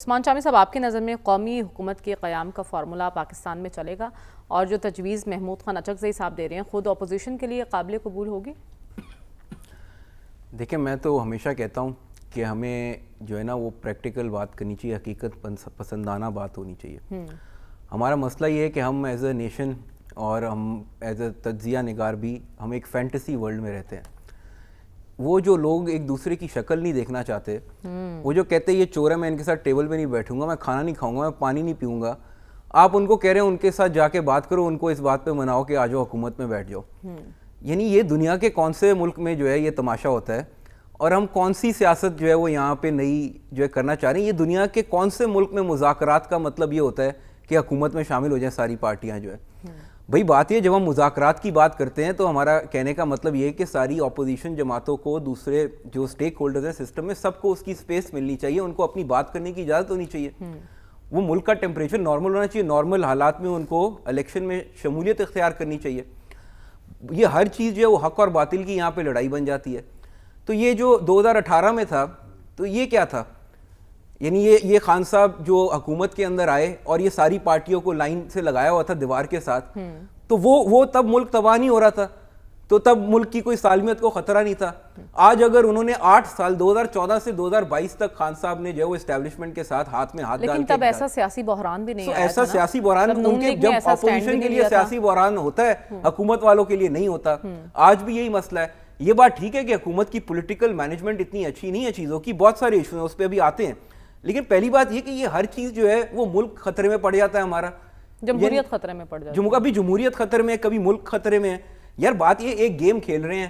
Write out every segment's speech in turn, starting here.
عثمان شامی صاحب، آپ کی نظر میں قومی حکومت کے قیام کا فارمولہ پاکستان میں چلے گا اور جو تجویز محمود خان اچکزئی صاحب دے رہے ہیں خود اپوزیشن کے لیے قابل قبول ہوگی؟ دیکھیں، میں تو ہمیشہ کہتا ہوں کہ ہمیں جو ہے نا وہ پریکٹیکل بات کرنی چاہیے، حقیقت پسندانہ بات ہونی چاہیے۔ ہمارا مسئلہ یہ ہے کہ ہم ایز اے نیشن اور ہم ایز اے تجزیہ نگار بھی ہم ایک فینٹیسی ورلڈ میں رہتے ہیں۔ وہ جو لوگ ایک دوسرے کی شکل نہیں دیکھنا چاہتے، وہ جو کہتے ہیں یہ چور ہے، میں ان کے ساتھ ٹیبل پہ نہیں بیٹھوں گا، میں کھانا نہیں کھاؤں گا، میں پانی نہیں پیوں گا، آپ ان کو کہہ رہے ہیں ان کے ساتھ جا کے بات کرو، ان کو اس بات پہ مناؤ کہ آ جاؤ حکومت میں بیٹھ جاؤ۔ یعنی یہ دنیا کے کون سے ملک میں جو ہے یہ تماشا ہوتا ہے، اور ہم کون سی سیاست جو ہے وہ یہاں پہ نئی جو ہے کرنا چاہ رہے ہیں؟ یہ دنیا کے کون سے ملک میں مذاکرات کا مطلب یہ ہوتا ہے کہ حکومت میں شامل ہو جائیں ساری پارٹیاں جو ہے؟ بھئی بات یہ، جب ہم مذاکرات کی بات کرتے ہیں تو ہمارا کہنے کا مطلب یہ ہے کہ ساری اپوزیشن جماعتوں کو، دوسرے جو سٹیک ہولڈرز ہیں سسٹم میں، سب کو اس کی سپیس ملنی چاہیے، ان کو اپنی بات کرنے کی اجازت ہونی چاہیے۔ وہ ملک کا ٹیمپریچر نارمل ہونا چاہیے، نارمل حالات میں ان کو الیکشن میں شمولیت اختیار کرنی چاہیے۔ یہ ہر چیز جو ہے وہ حق اور باطل کی یہاں پہ لڑائی بن جاتی ہے۔ تو یہ جو 2018 میں تھا تو یہ کیا تھا؟ یعنی یہ خان صاحب جو حکومت کے اندر آئے اور یہ ساری پارٹیوں کو لائن سے لگایا ہوا تھا دیوار کے ساتھ، تو وہ تب ملک تباہ نہیں ہو رہا تھا، تو تب ملک کی کوئی سالمیت کو خطرہ نہیں تھا۔ آج اگر انہوں نے 8 سال 2014 سے 2022 تک خان صاحب نے جو ہے وہ اسٹیبلشمنٹ کے ساتھ ہاتھ میں ہاتھ ڈال کے، لیکن تب ایسا سیاسی بحران بھی نہیں آیا تھا۔ ایسا سیاسی بحران ان کے جب اپوزیشن کے لیے سیاسی بحران ہوتا ہے، حکومت والوں کے لیے نہیں ہوتا۔ آج بھی یہی مسئلہ ہے۔ یہ بات ٹھیک ہے کہ حکومت کی پولیٹیکل مینجمنٹ اتنی اچھی نہیں ہے چیزوں کی، بہت سارے ایشو ہیں، اس پہ ابھی آتے ہیں، لیکن پہلی بات یہ کہ یہ ہر چیز جو ہے وہ ملک خطرے میں پڑ جاتا ہے، ہمارا جمہوریت خطرے میں پڑ جاتی ہے، کبھی جمہوریت خطرے میں، کبھی ملک خطرے میں ہے۔ یار بات یہ، ایک گیم کھیل رہے ہیں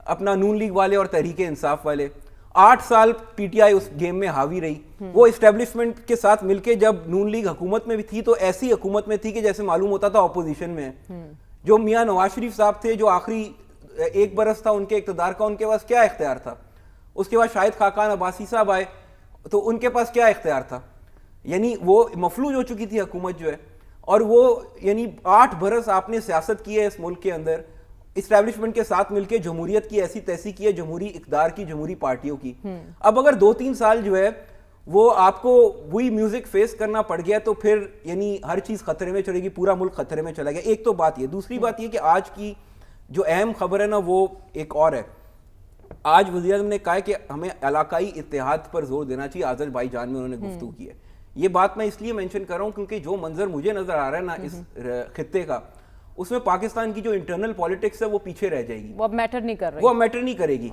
اپنا نون لیگ والے اور تحریک انصاف والے، 8 سال P T I us game میں حاوی رہی۔ وہ اسٹیبلشمنٹ کے ساتھ مل کے جب نون لیگ حکومت میں بھی تھی تو ایسی حکومت میں تھی کہ جیسے معلوم ہوتا تھا اپوزیشن میں ہے۔ جو میاں نواز شریف صاحب تھے، جو آخری 1 برس تھا ان کے اقتدار کا، ان کے پاس کیا اختیار تھا؟ اس کے بعد شاہد خاقان عباسی صاحب آئے تو ان کے پاس کیا اختیار تھا؟ یعنی وہ مفلوج ہو چکی تھی حکومت جو ہے، اور وہ یعنی 8 برس آپ نے سیاست کی ہے اس ملک کے اندر، اسٹیبلشمنٹ کے ساتھ مل کے جمہوریت کی ایسی تیسی کی ہے، جمہوری اقدار کی، جمہوری پارٹیوں کی۔ اب اگر 2-3 سال جو ہے وہ آپ کو وہی میوزک فیس کرنا پڑ گیا تو پھر یعنی ہر چیز خطرے میں چلے گی، پورا ملک خطرے میں چلا گیا۔ ایک تو بات یہ، دوسری بات یہ کہ آج کی جو اہم خبر ہے نا وہ ایک اور ہے۔ آج وزیر اعظم نے کہا ہے کہ ہمیں علاقائی اتحاد پر زور دینا چاہیے، آذربائیجان میں انہوں نے گفتگو کی ہے۔ یہ بات میں اس لیے مینشن کر رہا ہوں کیونکہ جو منظر مجھے نظر آ رہا ہے نا اس خطے کا، اس میں پاکستان کی جو انٹرنل پالیٹکس ہے وہ پیچھے رہ جائے گی، وہ اب میٹر نہیں کر رہی، وہ میٹر نہیں کرے گی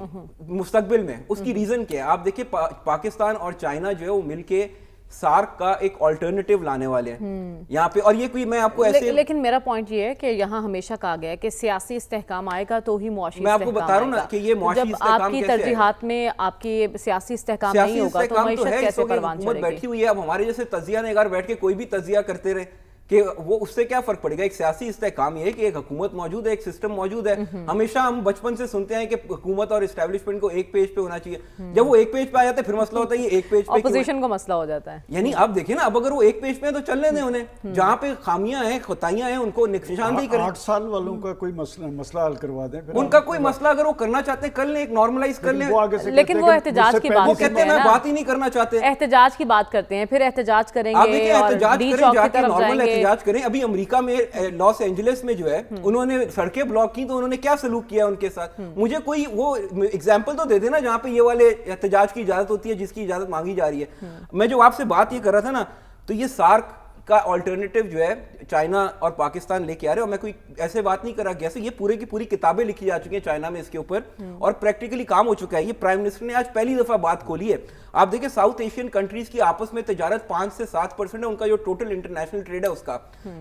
مستقبل میں۔ اس کی ریزن کیا ہے؟ آپ دیکھیں پاکستان اور چائنا جو ہے وہ مل کے سارک کا ایک آلٹرنیٹیو لانے والے ہیں یہاں پہ، اور یہ کوئی میں آپ کو ایسے، لیکن میرا پوائنٹ یہ ہے کہ یہاں ہمیشہ کہا گیا ہے کہ سیاسی استحکام آئے گا تو ہی معاشی استحکام آئے گا۔ میں آپ کو بتا رہا ہوں نا کہ یہ معاشی استحکام جب آپ کی ترجیحات میں آپ کی سیاسی استحکام نہیں ہوگا تو معیشت کیسے پروان چڑھے گی؟ بیٹھی ہوئی ہے، اب ہمارے جیسے تجزیہ نگار بیٹھ کے کوئی بھی تجزیہ کرتے رہے کہ وہ اس سے کیا فرق پڑے گا؟ ایک سیاسی استحکام یہ ہے کہ ایک حکومت موجود ہے، ایک سسٹم موجود ہے۔ ہمیشہ ہم بچپن سے سنتے ہیں کہ حکومت اور اسٹیبلشمنٹ کو ایک پیج پہ ہونا چاہیے، جب وہ ایک پیج پہ آ جاتے ہیں پھر مسئلہ ہوتا ہے یہ ایک پیج پہ، اپوزیشن کو مسئلہ ہو جاتا ہے۔ یعنی آپ دیکھیں نا، اب اگر وہ ایک پیج پہ ہیں تو چلنے دیں انہیں، جہاں پہ خامیاں ہیں، خطائیاں ہیں، ان کو نشاندہی کریں۔ 8 سال والوں کا کوئی مسئلہ حل کروا دیں، ان کا کوئی مسئلہ اگر وہ کرنا چاہتے ہیں کر لیں، ایک نارملائز کر لیں، لیکن وہ احتجاج کی بات وہ کہتے ہیں میں بات ہی نہیں کرنا چاہتے، احتجاج کی بات کرتے ہیں، پھر احتجاج کریں آپ گے دیکھیں اور احتجاج ڈی کریں، چوک جا کی کے طرف نارمل جائیں گے۔ احتجاج کریں۔ ابھی امریکہ میں لاس اینجلس میں جو ہے انہوں نے سڑکیں بلاک کی تو انہوں نے کیا سلوک کیا ان کے ساتھ؟ مجھے کوئی وہ ایگزامپل تو دے دینا جہاں پہ یہ والے احتجاج کی اجازت ہوتی ہے جس کی اجازت مانگی جا رہی ہے۔ میں جو آپ سے بات یہ کر رہا تھا نا، تو یہ سارک کا آلٹرنیٹیو جو ہے چائنا اور پاکستان لے کے آ رہے ہیں، اور میں کوئی ایسے بات نہیں کر رہا، جیسے یہ پورے کی پوری کتابیں لکھی جا چکی ہیں چائنا میں اس کے اوپر، اور پریکٹیکلی کام ہو چکا ہے۔ یہ پرائم منسٹر نے آج پہلی دفعہ بات کھولی ہے۔ آپ دیکھیں ساؤتھ ایشین کنٹریز کی آپس میں تجارت 5 سے 7% ہے ان کا جو ٹوٹل انٹرنیشنل ٹریڈ ہے اس کا،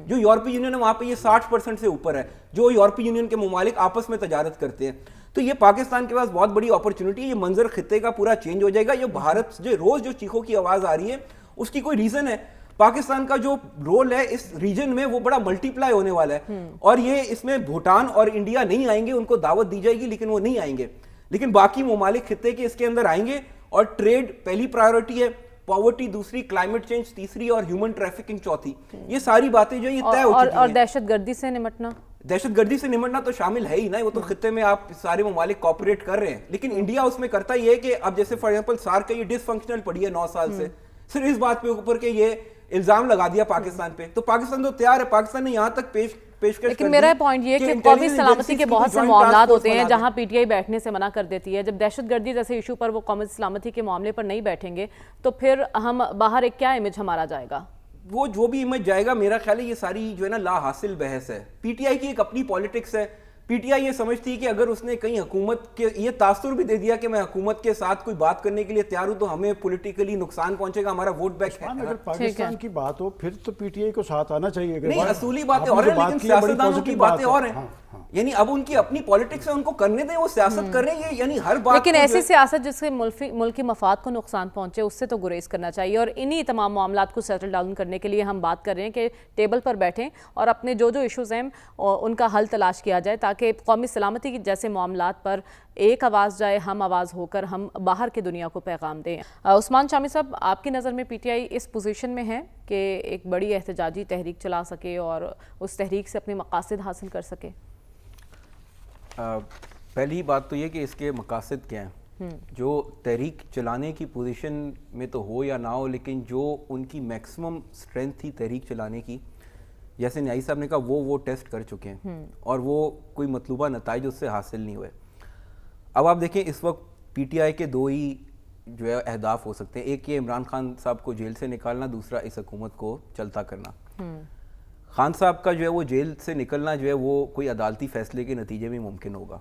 جو یورپی یونین ہے وہاں پہ یہ 60% سے اوپر ہے، جو یورپی یونین کے ممالک آپس میں تجارت کرتے ہیں۔ تو یہ پاکستان کے پاس بہت بڑی اپرچونٹی ہے، یہ منظر خطے کا پورا چینج ہو جائے گا۔ یہ بھارت جو روز جو چیخوں کی آواز آ رہی ہے اس کی کوئی ریزن ہے؟ پاکستان کا جو رول ہے اس ریجن میں وہ بڑا ملٹی پلائی ہونے والا ہے، اور یہ اس میں بھوٹان اور انڈیا نہیں آئیں گے، ان کو دعوت دی جائے گی لیکن وہ نہیں آئیں گے، لیکن باقی ممالک خطے کے اس کے اندر آئیں گے، اور ٹریڈ پہلی پرائیورٹی ہے، پاورٹی دوسری، کلائمیٹ چینج تیسری، اور ہیومن ٹریفکنگ چوتھی۔ یہ ساری باتیں جو یہ طے ہو چکی ہیں۔ اور دہشت گردی سے نمٹنا، دہشت گردی سے نمٹنا تو شامل ہے ہی نا، وہ تو خطے میں آپ سارے ممالک کوپریٹ کر رہے ہیں، لیکن انڈیا اس میں کرتا ہی ہے کہ اب جیسے فار ایگزامپل سارک کا یہ ڈس فنکشنل پڑی ہے 9 سال سے، صرف اس بات پہ اوپر کہ یہ الزام لگا دیا پاکستان پہ. تو پاکستان تو تیار ہے, پاکستان نے یہاں تک پیشکش لیکن میرا پوائنٹ یہ ہے کہ قومی سلامتی کے بہت سے معاملات ہوتے ہیں جہاں پی ٹی آئی بیٹھنے سے منع کر دیتی ہے. جب دہشت گردی جیسے ایشو پر وہ قومی سلامتی کے معاملے پر نہیں بیٹھیں گے تو پھر ہم باہر ایک کیا امیج ہمارا جائے گا؟ وہ جو بھی امیج جائے گا, میرا خیال ہے یہ ساری جو ہے نا لا حاصل بحث ہے. پی ٹی آئی کی ایک اپنی پالیٹکس ہے. پی ٹی آئی یہ سمجھتی ہے کہ اگر اس نے کہیں حکومت کے یہ تاثر بھی دے دیا کہ میں حکومت کے ساتھ کوئی بات کرنے کے لیے تیار ہوں تو ہمیں پولیٹیکلی نقصان پہنچے گا, ہمارا ووٹ بینک ہے. اگر پاکستان کی بات ہو پھر تو پی ٹی آئی کو ساتھ آنا چاہیے. نہیں, اصولی باتیں اور ہیں لیکن سیاستدانوں کی باتیں اور ہیں. یعنی اب ان کی اپنی پالیٹکس ہے, ان کو کرنے دیں, وہ سیاست کر رہے ہیں. یعنی ہر بات, لیکن ایسی سیاست جس سے ملکی مفاد کو نقصان پہنچے اس سے تو گریز کرنا چاہیے. اور انہی تمام معاملات کو سیٹل ڈاؤن کرنے کے لیے ہم بات کر رہے ہیں کہ ٹیبل پر بیٹھیں اور اپنے جو ایشوز ہیں ان کا حل تلاش کیا جائے تاکہ قومی سلامتی کی جیسے معاملات پر ایک آواز جائے, ہم آواز ہو کر ہم باہر کی دنیا کو پیغام دیں. عثمان شامی صاحب, آپ کی نظر میں P T I us position میں ہے کہ ایک بڑی احتجاجی تحریک چلا سکے اور اس تحریک سے اپنے مقاصد حاصل کر سکے؟ پہلی بات تو یہ کہ اس کے مقاصد کیا ہیں. جو تحریک چلانے کی پوزیشن میں تو ہو یا نہ ہو, لیکن جو ان کی میکسیمم اسٹرینتھ تھی تحریک چلانے کی, جیسے نیائی صاحب نے کہا, وہ ٹیسٹ کر چکے ہیں اور وہ کوئی مطلوبہ نتائج اس سے حاصل نہیں ہوئے. اب آپ دیکھیں اس وقت پی ٹی آئی کے دو ہی جو ہے اہداف ہو سکتے ہیں. ایک یہ عمران خان صاحب کو جیل سے نکالنا, دوسرا اس حکومت کو چلتا کرنا. خان صاحب کا جو ہے وہ جیل سے نکلنا جو ہے وہ کوئی عدالتی فیصلے کے نتیجے میں ممکن ہوگا.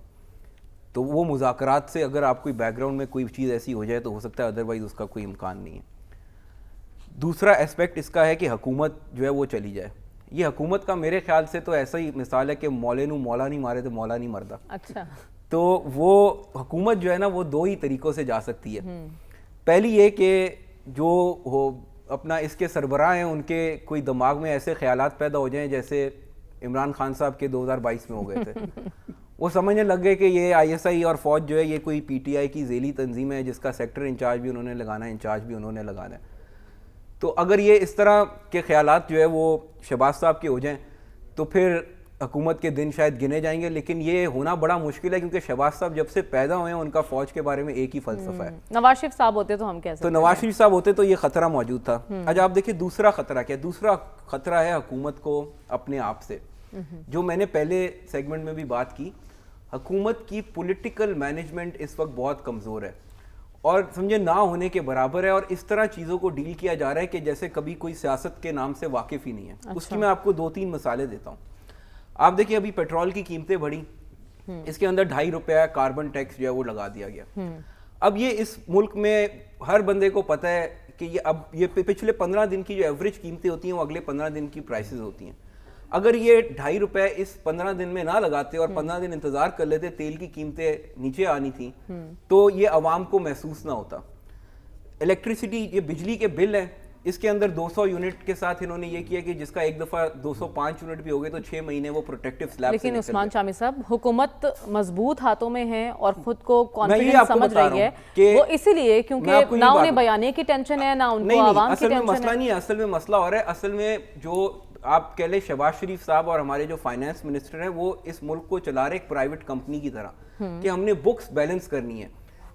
تو وہ مذاکرات سے اگر آپ کوئی بیک گراؤنڈ میں کوئی چیز ایسی ہو جائے تو ہو سکتا ہے, ادروائز اس کا کوئی امکان نہیں ہے. دوسرا اسپیکٹ اس کا ہے کہ حکومت جو ہے وہ چلی جائے. یہ حکومت کا میرے خیال سے تو ایسا ہی مثال ہے کہ مولے نو مولا نہیں مارے تو مولا نہیں مردا. اچھا, تو وہ حکومت جو ہے نا وہ دو ہی طریقوں سے جا سکتی ہے. پہلی یہ کہ جو ہو اپنا اس کے سربراہ ہیں ان کے کوئی دماغ میں ایسے خیالات پیدا ہو جائیں جیسے عمران خان صاحب کے 2022 میں ہو گئے تھے. وہ سمجھنے لگ گئے کہ یہ آئی ایس آئی اور فوج جو ہے یہ کوئی پی ٹی آئی کی ذیلی تنظیم ہے جس کا سیکٹر انچارج بھی انہوں نے لگانا ہے, انچارج بھی انہوں نے لگانا ہے. تو اگر یہ اس طرح کے خیالات جو ہے وہ شہباز صاحب کے ہو جائیں تو پھر حکومت کے دن شاید گنے جائیں گے. لیکن یہ ہونا بڑا مشکل ہے کیونکہ شہباز صاحب جب سے پیدا ہوئے ہیں ان کا فوج کے بارے میں ایک ہی فلسفہ ہے. نواز شریف صاحب ہوتے تو ہم کیسے, تو نواز شریف صاحب ہوتے تو یہ خطرہ موجود تھا. آج آپ دیکھیں دوسرا خطرہ کیا ہے. دوسرا خطرہ ہے حکومت کو اپنے آپ سے, جو میں نے پہلے سیگمنٹ میں بھی بات کی. حکومت کی پولیٹیکل مینجمنٹ اس وقت بہت کمزور ہے اور سمجھے نہ ہونے کے برابر ہے, اور اس طرح چیزوں کو ڈیل کیا جا رہا ہے کہ جیسے کبھی کوئی سیاست کے نام سے واقف ہی نہیں ہے. اس کی میں آپ کو 2-3 مثالیں دیتا ہوں. آپ دیکھیں ابھی پیٹرول کی قیمتیں بڑھی, اس کے اندر 2.5 روپے کاربن ٹیکس جو ہے وہ لگا دیا گیا. اب یہ اس ملک میں ہر بندے کو پتہ ہے کہ یہ اب یہ پچھلے 15 دن کی جو ایوریج قیمتیں ہوتی ہیں وہ اگلے 15 دن کی پرائسز ہوتی ہیں. اگر یہ 2.5 روپے اس 15 دن میں نہ لگاتے اور 15 دن انتظار کر لیتے, تیل کی قیمتیں نیچے آنی تھیں, تو یہ عوام کو محسوس نہ ہوتا. الیکٹریسٹی, یہ بجلی کے بل ہیں, اس کے اندر 200 یونٹ کے ساتھ انہوں نے یہ کیا کہ جس کا ایک دفعہ 205 یونٹ بھی ہو گئے تو 6 مہینے وہ پروٹیکٹیو سلیب. لیکن عثمان شامی صاحب, حکومت مضبوط ہاتھوں میں ہے اور خود کو کانفیڈنس سمجھ رہی ہے, وہ اسی لیے کیونکہ نہ انہیں بیانے کی ٹینشن ہے نہ ان کو عوام کی ٹینشن ہے. اصل میں مسئلہ نہیں ہے, اصل میں مسئلہ اور ہے. اصل میں جو آپ کہہ لیں شہباز شریف صاحب اور ہمارے جو فائنانس منسٹر ہیں وہ اس ملک کو چلا رہے ایک پرائیویٹ کمپنی کی طرح کہ ہم نے بکس بیلنس کرنی ہے,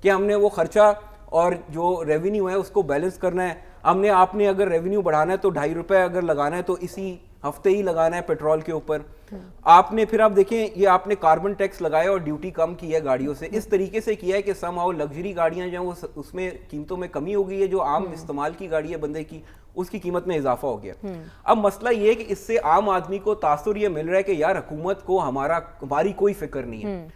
کہ ہم نے وہ خرچہ اور جو ریونیو ہے اس کو بیلنس کرنا ہے. ہم نے آپ نے اگر ریونیو بڑھانا ہے تو 2.5 روپے اگر لگانا ہے تو اسی ہفتے ہی لگانا ہے پیٹرول کے اوپر. آپ نے پھر آپ دیکھیں یہ آپ نے کاربن ٹیکس لگایا اور ڈیوٹی کم کی ہے گاڑیوں سے, اس طریقے سے کیا ہے کہ سم ہاؤ لگژری گاڑیاں جو ہیں وہ اس میں قیمتوں میں کمی ہو گئی ہے, جو عام استعمال کی گاڑی ہے بندے کی اس کی قیمت میں اضافہ ہو گیا. اب مسئلہ یہ ہے کہ اس سے عام آدمی کو تاثر یہ مل رہا ہے کہ یار حکومت کو ہماری کوئی فکر نہیں ہے.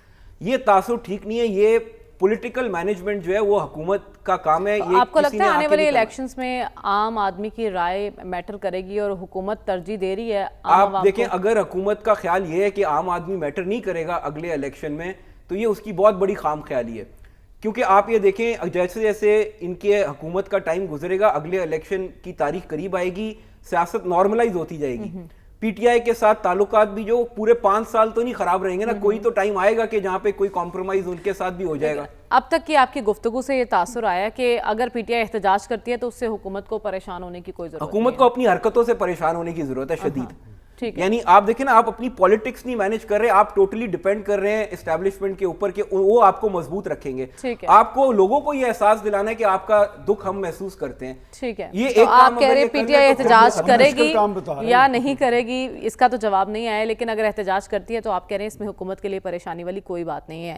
یہ تاثر ٹھیک نہیں ہے. یہ پولیٹیکل مینجمنٹ جو ہے وہ حکومت کا کام ہے. آپ کو لگتا ہے آنے والے الیکشنز میں عام آدمی کی رائے میٹر کرے گی اور حکومت ترجیح دے رہی ہے؟ آپ دیکھیں اگر حکومت کا خیال یہ ہے کہ عام آدمی میٹر نہیں کرے گا اگلے الیکشن میں تو یہ اس کی بہت بڑی خام خیالی ہے. کیونکہ آپ یہ دیکھیں جیسے جیسے ان کے حکومت کا ٹائم گزرے گا, اگلے الیکشن کی تاریخ قریب آئے گی, سیاست نارملائز ہوتی جائے گی. پی ٹی آئی کے ساتھ تعلقات بھی جو پورے 5 سال تو نہیں خراب رہیں گے نا, کوئی تو ٹائم آئے گا کہ جہاں پہ کوئی کمپرومائز ان کے ساتھ بھی ہو جائے گا. اب تک کی آپ کی گفتگو سے یہ تاثر آیا کہ اگر پی ٹی آئی احتجاج کرتی ہے تو اس سے حکومت کو پریشان ہونے کی کوئی ضرورت نہیں ہے. حکومت کو اپنی حرکتوں سے پریشان ہونے کی ضرورت ہے شدید. یعنی آپ دیکھیں نا, آپ اپنی پالیٹکس نہیں مینج کر رہے, آپ ٹوٹلی ڈیپینڈ کر رہے ہیں اسٹیبلشمنٹ کے اوپر کہ وہ آپ کو مضبوط رکھیں گے. آپ کو لوگوں کو یہ احساس دلانا ہے کہ آپ کا دکھ ہم محسوس کرتے ہیں. ٹھیک ہے, یہ تو ایک آپ کہہ رہے پی ٹی آئی احتجاج کرے گی یا ہیں. نہیں کرے گی, اس کا تو جواب نہیں آیا, لیکن اگر احتجاج کرتی ہے تو آپ کہہ رہے ہیں اس میں حکومت کے لیے پریشانی والی کوئی بات نہیں ہے.